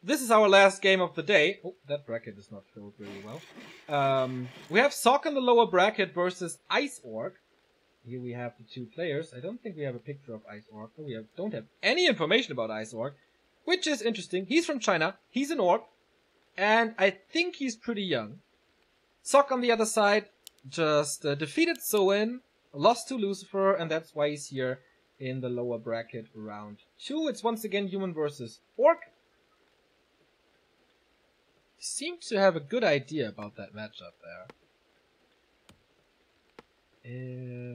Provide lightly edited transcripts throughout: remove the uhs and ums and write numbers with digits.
this is our last game of the day. Oh, that bracket is not filled really well. We have Sock in the lower bracket versus Icework. Here we have the two players. I don't think we have a picture of Icework. We don't have any information about Icework, which is interesting. He's from China. He's an orc. And I think he's pretty young. Sock on the other side just defeated Soin, lost to Lucifer, and that's why he's here in the lower bracket round 2. It's once again human versus orc. He seemed to have a good idea about that matchup there.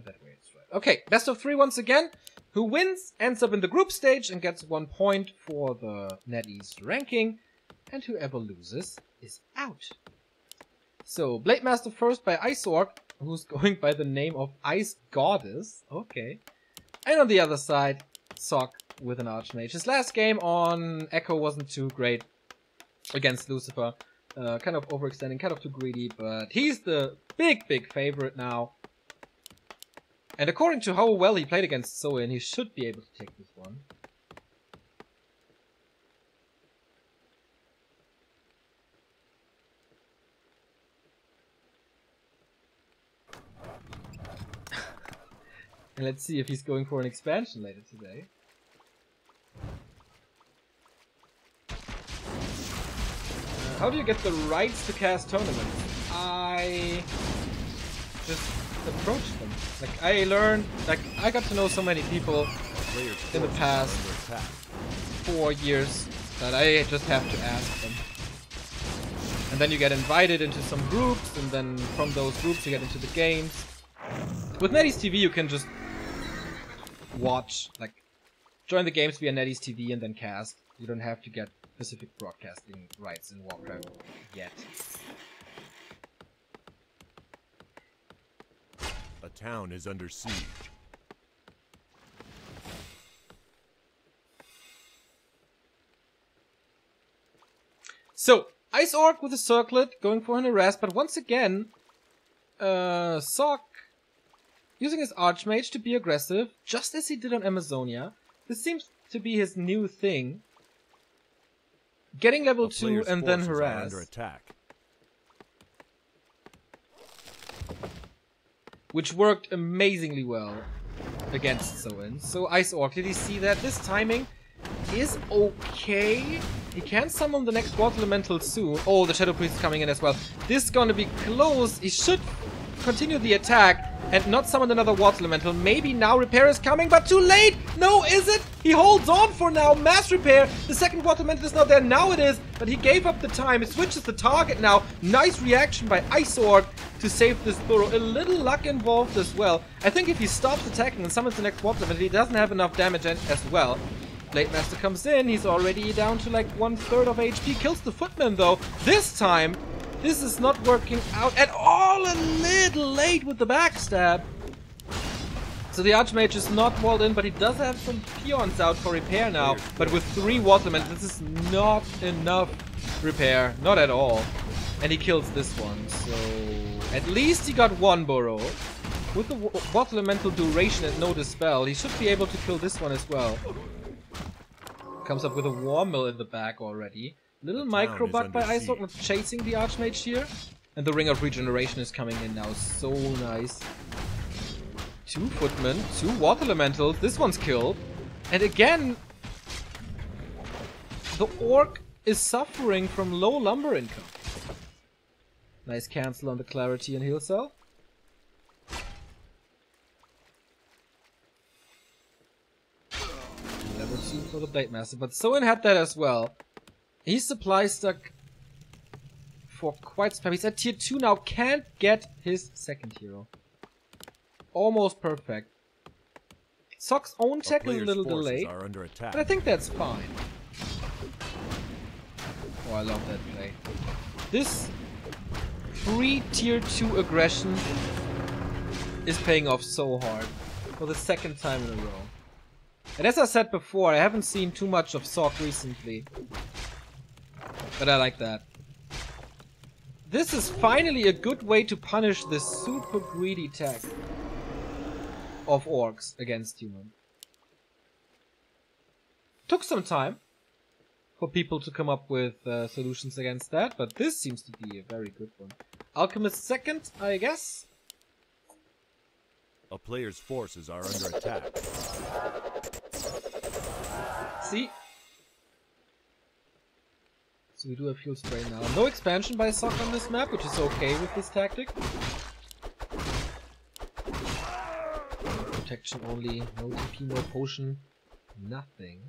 That way it's right. Okay, best of 3 once again. Who wins ends up in the group stage and gets 1 point for the NetEase ranking. And whoever loses is out. So, Blade Master first by Icework, who's going by the name of Ice Goddess. Okay. And on the other side, Sock with an Archmage. His last game on Echo wasn't too great against Lucifer. Kind of overextending, kind of too greedy, but he's the big favorite now. And according to how well he played against Soin, he should be able to take this one. And let's see if he's going for an expansion later today. How do you get the rights to cast tournaments? I just approach them. Like, I learned, like, I got to know so many people in the past 4 years that I just have to ask them. And then you get invited into some groups, and then from those groups you get into the games. With NetEase TV you can just watch, like, join the games via NetEase TV and then cast. You don't have to get specific broadcasting rights in Warcraft yet. A town is under siege. So, Icework with a circlet, going for an arrest, but once again, Sock using his Archmage to be aggressive, just as he did on Amazonia. This seems to be his new thing. Getting level 2 and then harass. Under attack. Which worked amazingly well against Soin. So Icework, did he see that? This timing is okay. He can summon the next Water Elemental soon. Oh, the Shadow Priest is coming in as well. This is gonna be close. He should continue the attack and not summon another Water Elemental. Maybe now Repair is coming, but too late! No, is it? He holds on for now. Mass Repair. The second Water Elemental is not there. Now it is, but he gave up the time. He switches the target now. Nice reaction by Icework to save this burrow. A little luck involved as well. I think if he stops attacking and summons the next Water Elemental, he doesn't have enough damage as well. Blade Master comes in. He's already down to like 1/3 of HP. Kills the Footman though. This time, this is not working out at all. A little late with the backstab. So the Archmage is not walled in, but he does have some peons out for repair now. But with 3 Water Elementals, this is not enough repair. Not at all. And he kills this one. So at least he got 1 burrow. With the Water Elemental duration and no dispel, he should be able to kill this one as well. Comes up with a War Mill in the back already. Little micro butt by Icework, not chasing the Archmage here. And the Ring of Regeneration is coming in now. So nice. 2 Footmen, 2 Water Elementals. This one's killed. And again, the Orc is suffering from low lumber income. Nice cancel on the Clarity and Heal Cell. Level 2 for the Blade Master, but Soin had that as well. He's supply stuck for quite some time. He's at tier 2 now, can't get his second hero. Almost perfect. Sock's own tech is a little delayed, but I think that's fine. Oh, I love that play. This free tier 2 aggression is paying off so hard for the second time in a row. And as I said before, I haven't seen too much of Sock recently. But I like that. This is finally a good way to punish this super greedy tech of orcs against humans. Took some time. for people to come up with solutions against that, but this seems to be a very good one. Alchemist second, I guess. A player's forces are under attack. See? So we do have fuel spray now. No expansion by Sock on this map, which is okay with this tactic. Protection only, no TP, no potion, nothing.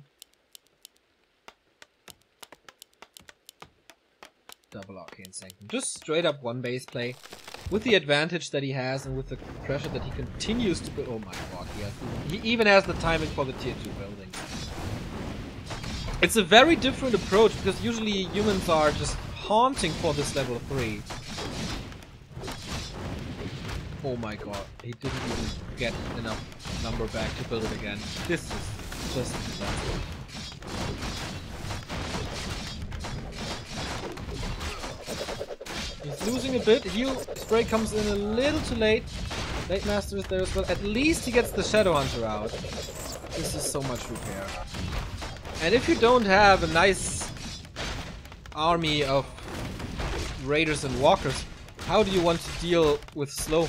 Double Arcane Sanctum. Just straight up one base play. With the advantage that he has and with the pressure that he continues to build. Oh my god, he even has the timing for the tier 2 buildings. It's a very different approach because usually humans are just haunting for this level 3. Oh my god, he didn't even get enough number back to build it again. This is just disaster. He's losing a bit. Heal spray comes in a little too late. Late Master is there as well. At least he gets the Shadow Hunter out. This is so much repair. And if you don't have a nice army of raiders and walkers, how do you want to deal with slow?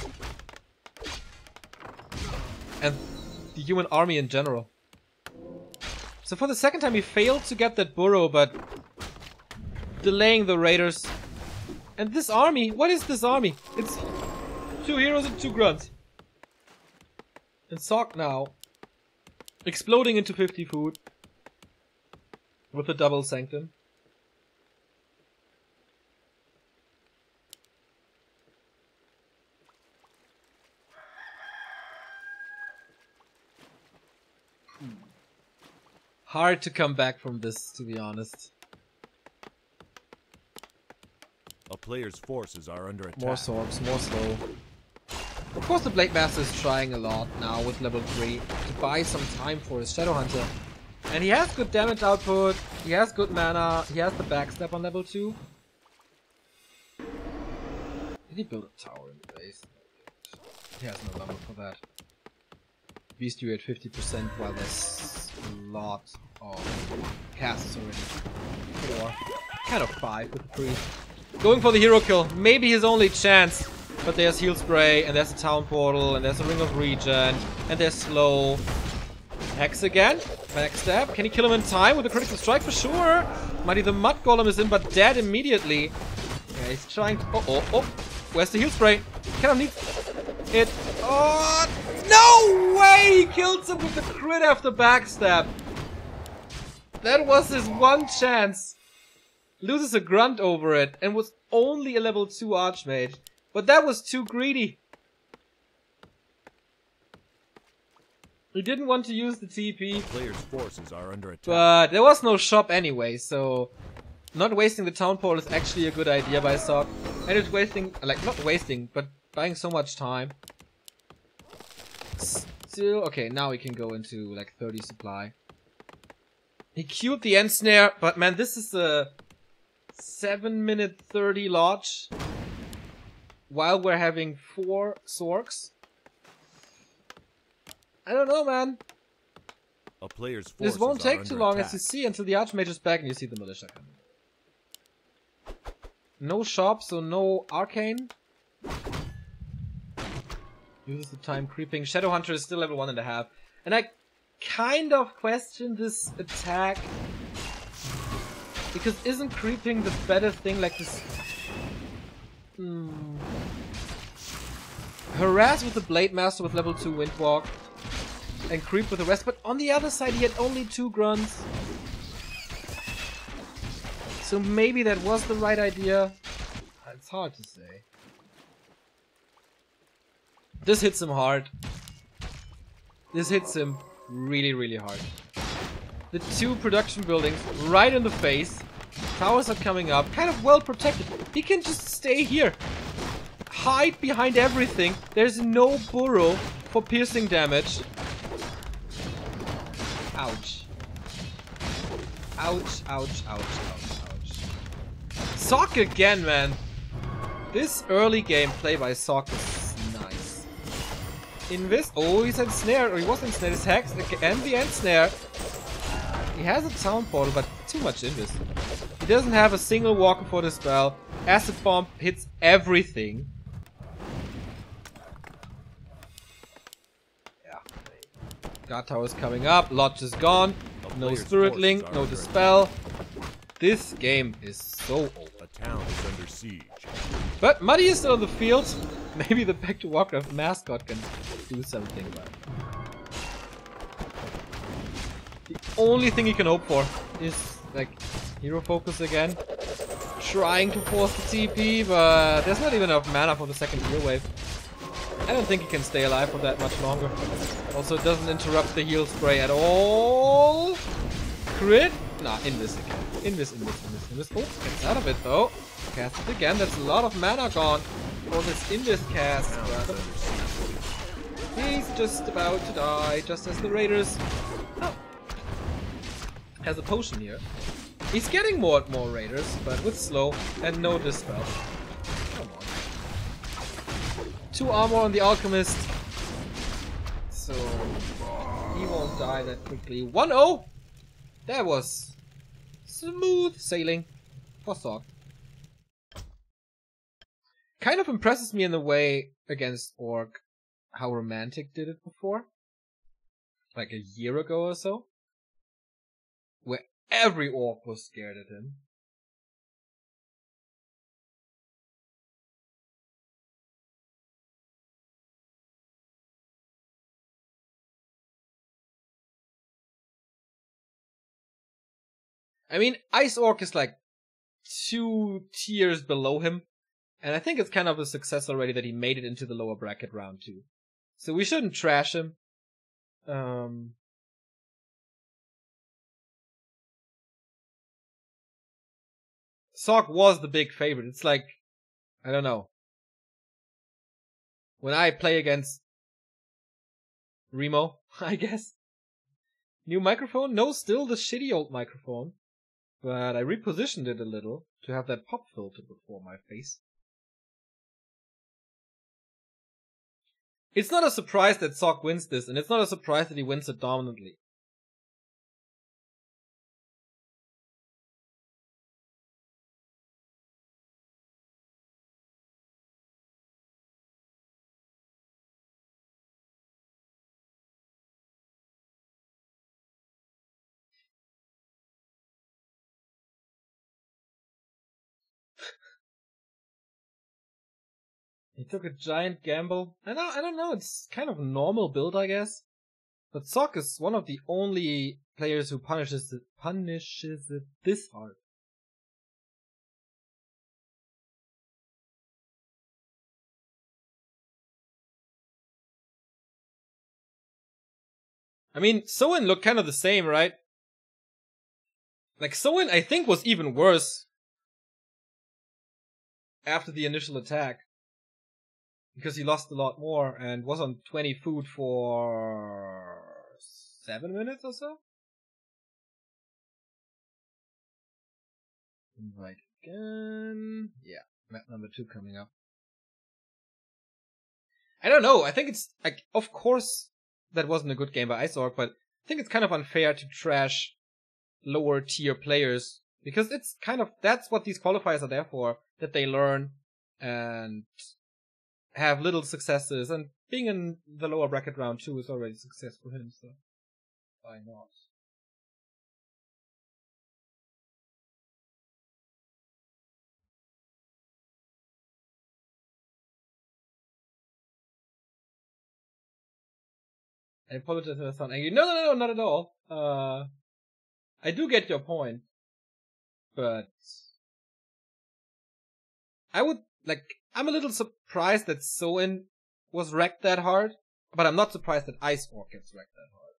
And the human army in general. So for the second time he failed to get that burrow, but delaying the raiders. And this army, what is this army? It's 2 heroes and 2 grunts. And Sock now exploding into 50 food with a double Sanctum. Hard to come back from this, to be honest. A player's forces are under attack. More swords, more slow. Of course the Blade Master is trying a lot now with level 3 to buy some time for his Shadow Hunter. And he has good damage output, he has good mana, he has the backstab on level 2. Did he build a tower in the base? He has no number for that. Beast you at 50% while there's a lot of casts already. 4. Kind of 5 with the priest. Going for the hero kill, maybe his only chance. But there's heal spray, and there's a town portal, and there's a ring of regen, and there's slow. Hex again, backstab. Can he kill him in time with a critical strike? For sure. Mighty the Mud Golem is in, but dead immediately. Yeah, he's trying to... Oh. Where's the heal spray? Cannot need it. Oh, no way! He kills him with the crit after backstab. That was his one chance. Loses a grunt over it, and was only a level 2 Archmage. But that was too greedy. He didn't want to use the TP. Player's forces are under attack. But there was no shop anyway, so not wasting the town portal is actually a good idea by Sock. And it's wasting, like, not wasting, but buying so much time. Still, okay, now we can go into like 30 supply. He queued the end snare, but man, this is a 7-minute 30 lodge. While we're having 4 Sorks. I don't know, man. A player's forces This won't take are too under long, attack. as you see, until the Archmage is back and you see the Militia coming. No shop, so no arcane. Uses the time creeping. Shadow Hunter is still level 1.5. And I kind of question this attack. Because isn't creeping the better thing, like this... Harass with the Blade Master with level 2 Windwalk. And creep with the rest, but on the other side he had only 2 grunts. So maybe that was the right idea. It's hard to say. This hits him hard. This hits him really, really hard. The 2 production buildings right in the face. Towers are coming up, kind of well protected. He can just stay here. Hide behind everything. There's no burrow for piercing damage. Ouch. Ouch, ouch, ouch, ouch, ouch. Sock again, man. This early game play by Sock is nice. Invis. Oh, he's in snare. Or he was in snare. His hex and the end snare. He has a town portal, but too much Invis. He doesn't have a single walker for the spell. Acid Bomb hits everything. Yeah. Guard Tower is coming up. Lodge is gone. No Spirit Link. No Dispel. This game is so old. A town is under siege. But Muddy is still on the field. Maybe the Back to Warcraft mascot can do something about it. The only thing you can hope for is like hero focus again. Trying to force the TP, but there's not even enough mana for the second heal wave. I don't think he can stay alive for that much longer. Also, it doesn't interrupt the heal spray at all. Crit? Nah, Invis again. Invis. Oh, gets out of it though. Cast it again. That's a lot of mana gone for this Invis cast. He's just about to die, just as the Raiders. Oh. Has a potion here. He's getting more Raiders, but with slow and no Dispel. Come on. 2 armor on the Alchemist. So he won't die that quickly. 1-0! That was smooth sailing for Sorg. Kind of impresses me in the way against Orc how Romantic did it before. Like a year ago or so. Where every Orc was scared at him. I mean, Icework is like 2 tiers below him. And I think it's kind of a success already that he made it into the lower bracket round 2. So we shouldn't trash him. Sorg was the big favorite. It's like, I don't know. When I play against Remo, I guess. New microphone? No, still the shitty old microphone. But I repositioned it a little to have that pop filter before my face. It's not a surprise that Sorg wins this, and it's not a surprise that he wins it dominantly. He took a giant gamble. I don't know, it's kind of a normal build, I guess. But Sorg is one of the only players who punishes it this hard. I mean, Soin looked kind of the same, right? Like, Soin, I think, was even worse after the initial attack. Because he lost a lot more and was on 20 food for 7 minutes or so? Invite again. Yeah, map number 2 coming up. I don't know, I think it's, like, of course, that wasn't a good game by Icework, but I think it's kind of unfair to trash lower tier players. Because it's kind of, that's what these qualifiers are there for, that they learn and have little successes, and being in the lower bracket round 2 is already a success for him, so why not? I apologize if I sound angry. No, not at all. I do get your point, but I would, like, I'm a little surprised that Soin was wrecked that hard, but I'm not surprised that Icework gets wrecked that hard.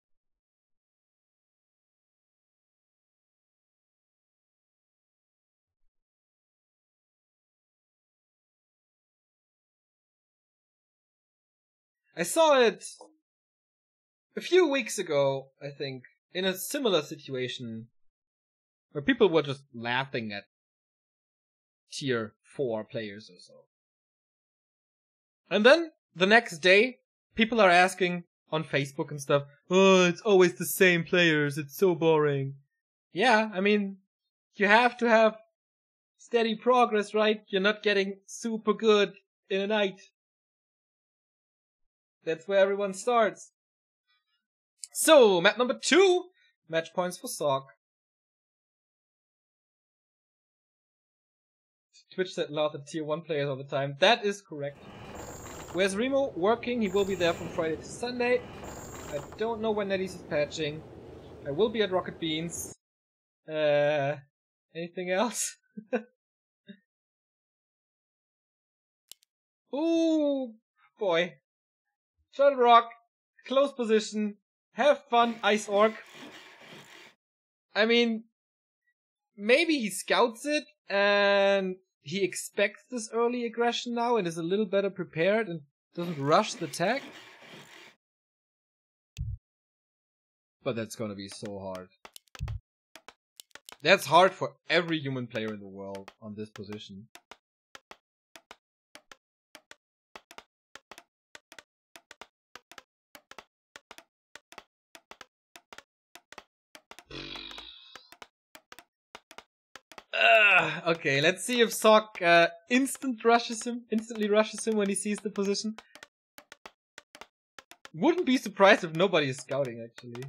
I saw it a few weeks ago, I think, in a similar situation, where people were just laughing at tier 4 players or so. And then, the next day, people are asking on Facebook and stuff, oh, it's always the same players, it's so boring. yeah, I mean, you have to have steady progress, right? You're not getting super good in a night. That's where everyone starts. So, map number 2. Match points for Sock. Twitch said loud at tier 1 players all the time. That is correct. Where's Remo working? He will be there from Friday to Sunday. I don't know when Nettie's is patching. I will be at Rocket Beans. Anything else? Ooh, boy. Shuttle Rock. Close position. Have fun, Icework. I mean, maybe he scouts it and he expects this early aggression now and is a little better prepared and doesn't rush the tech. But that's gonna be so hard. That's hard for every human player in the world on this position. Okay, let's see if Sock instantly rushes him when he sees the position. Wouldn't be surprised if nobody is scouting, actually.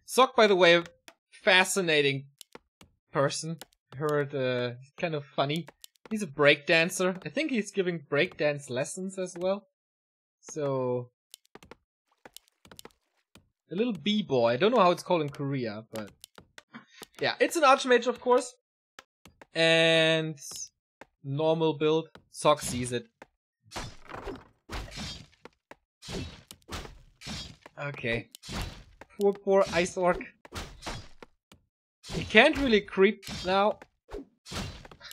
Sock, by the way, fascinating person. Heard kind of funny. He's a breakdancer. I think he's giving breakdance lessons as well. So a little b-boy. I don't know how it's called in Korea, but yeah, it's an archmage, of course. And normal build. Sock sees it. Okay. Poor Icework. He can't really creep now.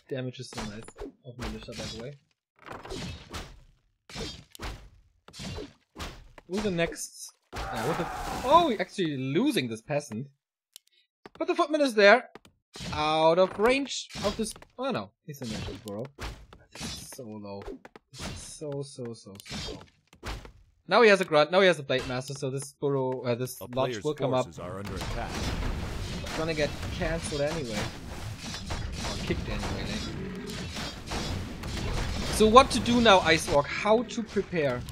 Damage is so nice. Of militia, by the way. Who's the next? Oh, we're actually losing this peasant. But the footman is there. Out of range of this. Oh no, he's in the burrow. This is so low. This is so low. Now he has a grunt. Now he has a blade master. So this burrow, this lodge will come up. Are under attack. It's gonna get cancelled anyway. Or kicked anyway. Like. So what to do now, Icework? How to prepare?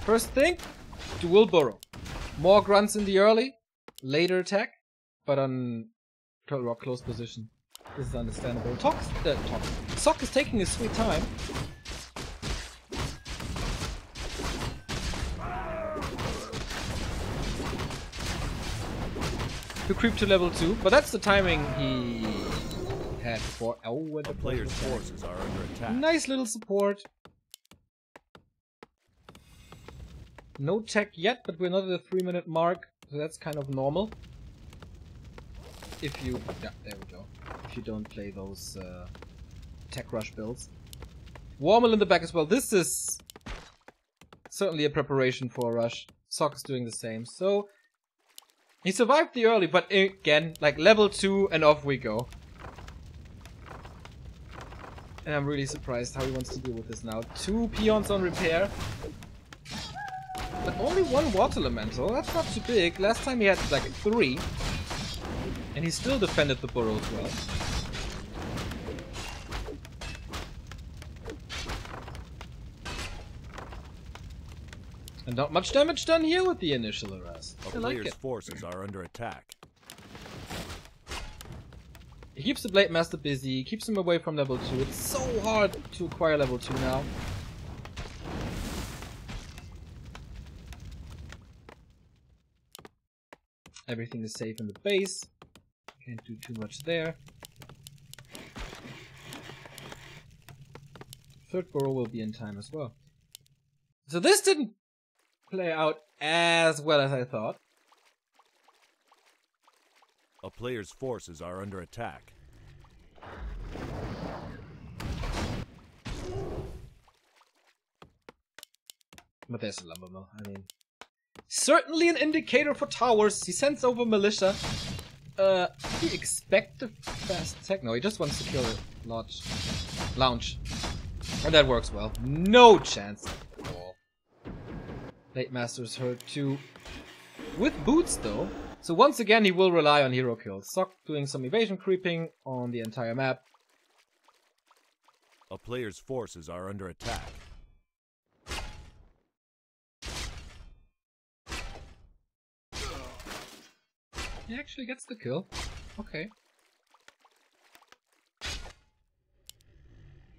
First thing, dual burrow. More grunts in the early, later attack, but on Turtle Rock close position. This is understandable. Sock is taking his sweet time. To creep to level 2, but that's the timing he had before. Oh, and the player's forces are under attack. Nice little support. No tech yet, but we're not at the 3-minute mark, so that's kind of normal. If you... yeah, there we go. If you don't play those tech rush builds. Warmel in the back as well. This is certainly a preparation for a rush. Sock is doing the same. So he survived the early, but again, like level 2 and off we go. And I'm really surprised how he wants to deal with this now. 2 peons on repair. But only 1 water elemental, that's not too big. Last time he had like 3. And he still defended the burrow as well. And not much damage done here with the initial arrest. A player's forces are under attack. He keeps the Blade Master busy, keeps him away from level 2. It's so hard to acquire level 2 now. Everything is safe in the base. Can't do too much there. Third burrow will be in time as well. So this didn't play out as well as I thought. A player's forces are under attack. But there's a lumber mill. I mean, Certainly an indicator for towers. He sends over militia. He expect a fast attack? No, he just wants to kill a lounge. And that works well. No chance at all. Late Master's hurt too. With boots though. So once again he will rely on hero kills. Sock doing some evasion creeping on the entire map. A player's forces are under attack. He actually gets the kill. Okay.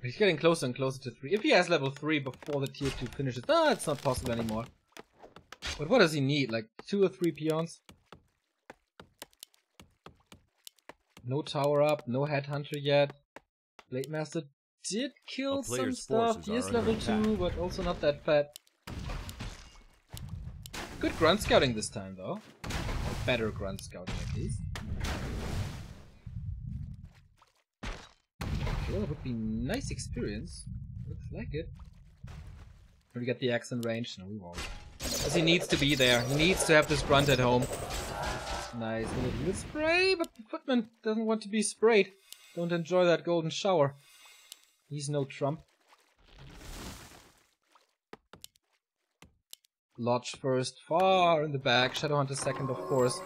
He's getting closer and closer to 3. If he has level 3 before the tier 2 finishes, it's not possible anymore. But what does he need? Like 2 or 3 peons? No tower up, no headhunter yet. Blade Master did kill some stuff. He is level 2, but also not that fat. Good grunt scouting this time though. Better grunt scouting at least. Well, it would be nice experience. Looks like it. Can we get the axe in range? No, we won't. Because he needs to be there. He needs to have this grunt at home. Nice little heal spray, but the footman doesn't want to be sprayed. Don't enjoy that golden shower. He's no Trump. Lodge first, far in the back. Shadowhunter second, of course.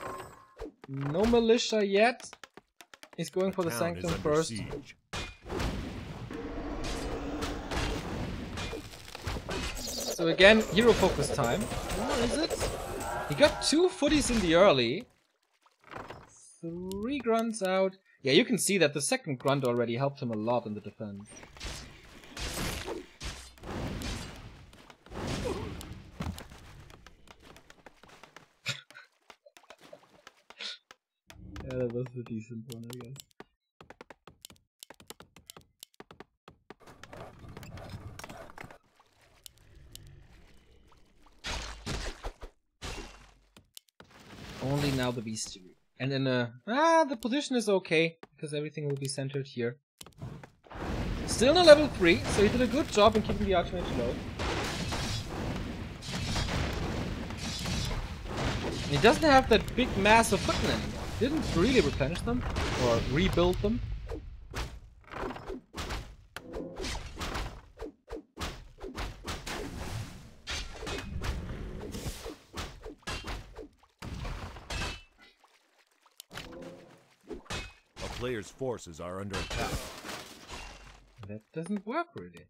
No militia yet. He's going for the Sanctum first. Siege. So again, hero focus time. Where is it? He got 2 footies in the early. 3 grunts out. Yeah, you can see that the second grunt already helped him a lot in the defense. Yeah, that was a decent one, I guess. Only now the bestiary. And then the position is okay, because everything will be centered here. Still no level 3, so he did a good job in keeping the Archmage low. And he doesn't have that big mass of footmen anymore. Didn't really replenish them, or rebuild them. Player's forces are under attack. That doesn't work really.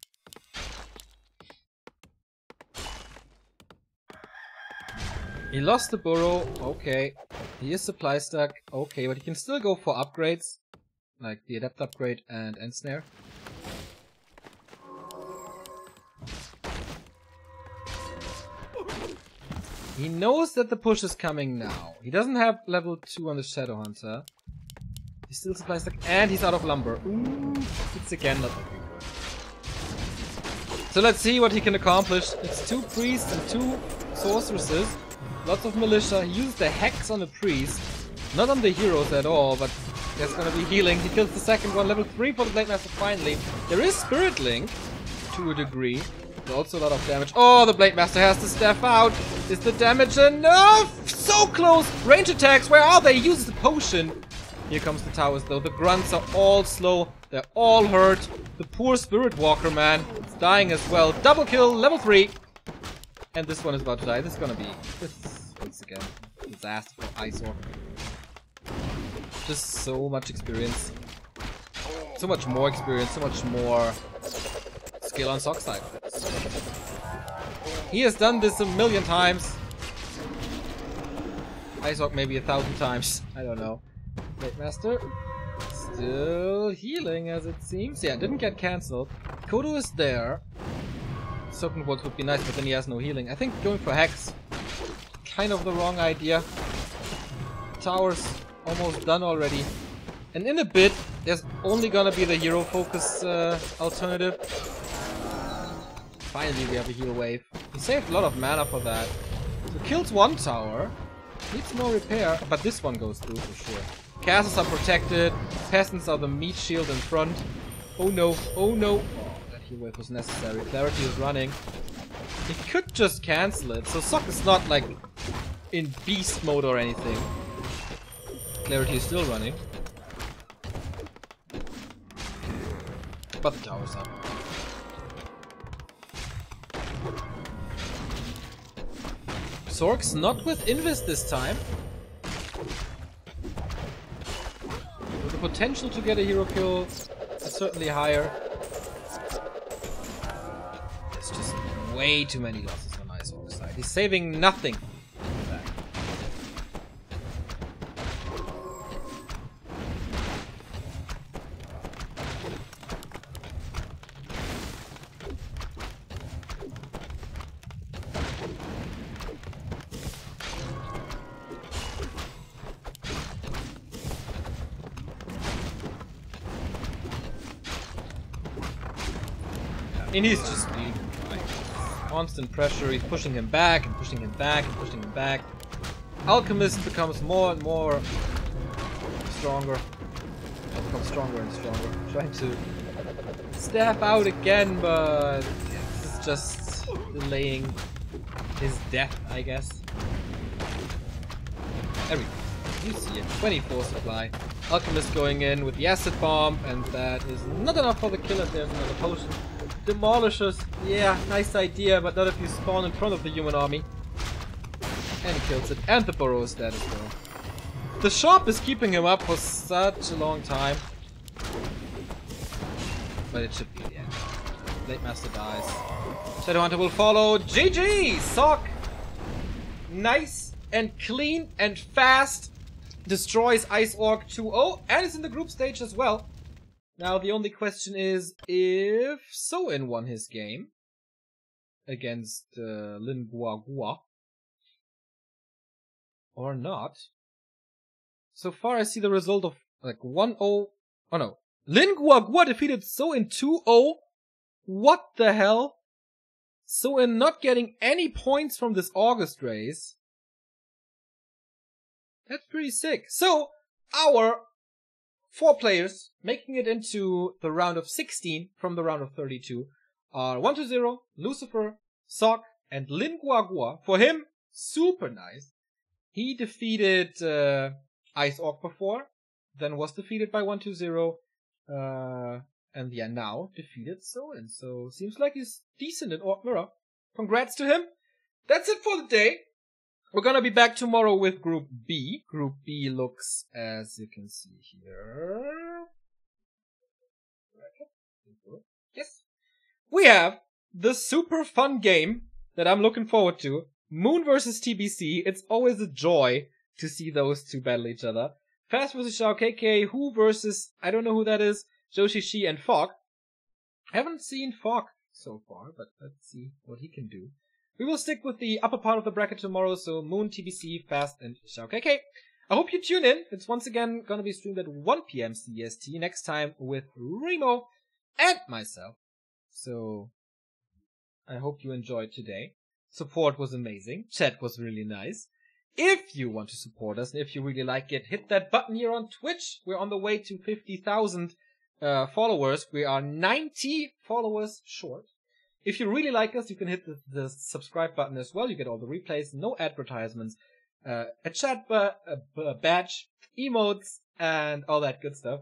He lost the burrow, okay. He is supply stuck, okay, but he can still go for upgrades. Like the adept upgrade and ensnare. He knows that the push is coming now. He doesn't have level 2 on the Shadowhunter. He's still supply stuck and he's out of lumber. Ooh, it's again not looking good. So let's see what he can accomplish. It's 2 priests and 2 sorceresses. Lots of militia. He uses the hex on the priest. Not on the heroes at all, but there's gonna be healing. He kills the second one. Level 3 for the Blade Master finally. There is Spirit Link to a degree. There's also a lot of damage. Oh, the Blade Master has to step out. Is the damage enough? So close! Range attacks, where are they? He uses the potion. Here comes the towers though. The grunts are all slow. They're all hurt. The poor Spirit Walker, man, is dying as well. Double kill, level 3. And this one is about to die. This is gonna be, once again, disaster for Icework. Just so much experience. So much more experience, so much more skill on Sock side. He has done this a million times. Icework maybe 1,000 times. I don't know. Blade Master still healing as it seems. Yeah, didn't get cancelled. Kodo is there. Serpent Wards would be nice, but then he has no healing. I think going for Hex, kind of the wrong idea. Tower's almost done already. And in a bit, there's only gonna be the hero focus alternative. Finally we have a heal wave. He saved a lot of mana for that. So kills 1 tower. Needs more repair, but this one goes through for sure. Castles are protected. Peasants are the meat shield in front. Oh no, oh no. Oh, that heal wave was necessary. Clarity is running. He could just cancel it. So Sock is not like in beast mode or anything. Clarity is still running. But the tower's up. Zork's not with Invis this time. The potential to get a hero kill is certainly higher. There's just way too many losses on Icework's side. He's saving nothing. And he's just being constant pressure. He's pushing him back and pushing him back and pushing him back. Alchemist becomes more and more stronger. Becomes stronger and stronger. Trying to step out again, but it's just delaying his death, I guess. There we go. You see it. 24 supply. Alchemist going in with the acid bomb, and that is not enough for the kill. There's another potion. Demolishers, yeah, nice idea, but not if you spawn in front of the human army. And he kills it, and the burrow is dead as well. The shop is keeping him up for such a long time. But it should be the end. Blade Master dies. Shadowhunter will follow. GG! Sock! Nice and clean and fast. Destroys Icework 2-0 and is in the group stage as well. Now the only question is if Soin won his game against Lin Guagua or not. So far I see the result of like 1-0. Oh no. Lin Guagua defeated Soin 2-0. What the hell? Soin not getting any points from this August race. That's pretty sick. So our 4 players making it into the round of 16 from the round of 32 are 1-0, Lucifer, Sock, and Lin Guagua. For him, super nice. He defeated Icework before, then was defeated by 1-0, and yeah, now defeated Soin. So seems like he's decent in Orc Mirror. Congrats to him. That's it for the day. We're gonna be back tomorrow with Group B. Group B looks, as you can see here. Yes. We have the super fun game that I'm looking forward to. Moon versus TBC. It's always a joy to see those two battle each other. Fast versus Xiao KK. Who versus, I don't know who that is, Joshi Shi and Fog. Haven't seen Fog so far, but let's see what he can do. We will stick with the upper part of the bracket tomorrow, so Moon, TBC, Fast, and Xiao KK. I hope you tune in. It's once again gonna be streamed at 1 PM CEST, next time with Remo and myself. So, I hope you enjoyed today. Support was amazing. Chat was really nice. If you want to support us, and if you really like it, hit that button here on Twitch. We're on the way to 50,000 followers. We are 90 followers short. If you really like us, you can hit the subscribe button as well. You get all the replays, no advertisements, a chat badge, emotes, and all that good stuff.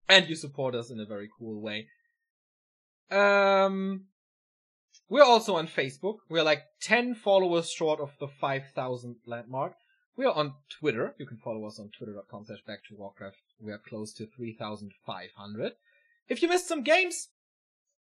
And you support us in a very cool way. We're also on Facebook. We're like 10 followers short of the 5,000 landmark. We are on Twitter. You can follow us on twitter.com/backtowarcraft. We are close to 3,500. If you missed some games,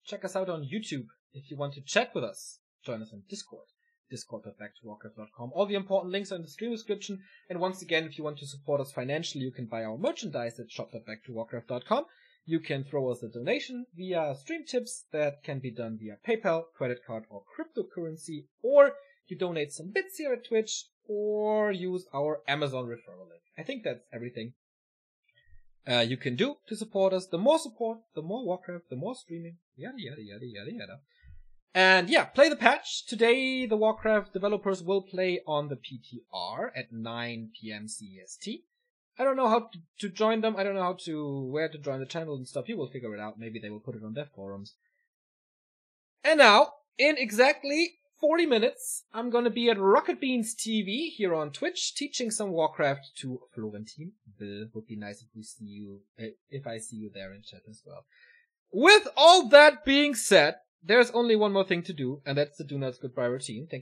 check us out on YouTube. If you want to chat with us, join us on Discord. Discord.backtowarcraft.com. All the important links are in the stream description. And once again, if you want to support us financially, you can buy our merchandise at shop.backtowarcraft.com. You can throw us a donation via stream tips that can be done via PayPal, credit card, or cryptocurrency. Or you donate some bits here at Twitch, or use our Amazon referral link. I think that's everything you can do to support us. The more support, the more Warcraft, the more streaming, yada yada yada yada yada. And yeah, play the patch. Today the Warcraft developers will play on the PTR at 9 PM CEST. I don't know how to join them. I don't know where to join the channel and stuff. You will figure it out. Maybe they will put it on their forums. And now, in exactly 40 minutes, I'm gonna be at Rocket Beans TV here on Twitch, teaching some Warcraft to Florentin. Bill, would be nice if I see you there in chat as well. With all that being said, there's only one more thing to do, and that's the Do Not Goodbye routine. Thank